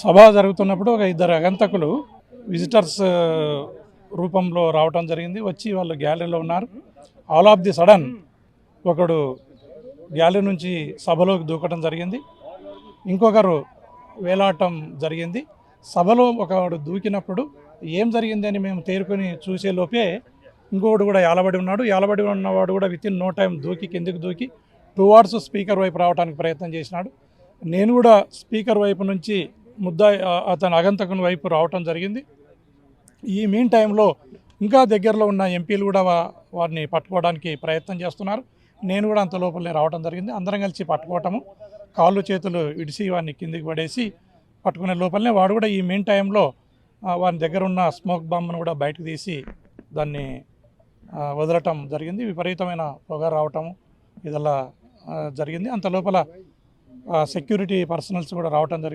సభ జరుగుతున్నప్పుడు ఒక ఇద్దరు ఆగంతకులు విజిటర్స్ రూపంలో రావటం జరిగింది. వచ్చి వాళ్ళు గ్యాలరీలో ఉన్నారు. ఆల్ ఆఫ్ ది సడన్ ఒకడు గ్యాలరీ నుంచి సభలోకి దూకటం జరిగింది. ఇంకొకరు వేలాటం జరిగింది. సభలో ఒకడు దూకినప్పుడు ఏం జరిగింది అని మేము తేరుకొని చూసే లోపే ఇంకొకడు కూడా యాలబడి ఉన్నాడు. యాలబడి ఉన్నవాడు కూడా వితిన్ నో టైం దూకి కిందికి దూకి టువార్డ్స్ స్పీకర్ వైపు రావడానికి ప్రయత్నం చేసినాడు. నేను కూడా స్పీకర్ వైపు నుంచి అతని ఆగంతకుని వైపు రావటం జరిగింది. ఈ మీన్ టైంలో ఇంకా దగ్గరలో ఉన్న ఎంపీలు కూడా వారిని పట్టుకోవడానికి ప్రయత్నం చేస్తున్నారు. నేను కూడా అంత లోపలనే రావడం జరిగింది. అందరం కలిసి పట్టుకోవటము, కాళ్ళు చేతులు ఇడిసి వాడిని కిందికి పడేసి పట్టుకునే లోపలనే వాడు కూడా ఈ మీన్ టైంలో వాని దగ్గర ఉన్న స్మోక్ బాంబ్ను కూడా బయటకు తీసి దాన్ని వదలటం జరిగింది. విపరీతమైన పొగ రావటము ఇదల్లా జరిగింది. అంత లోపల సెక్యూరిటీ పర్సనల్స్ కూడా రావటం జరిగింది.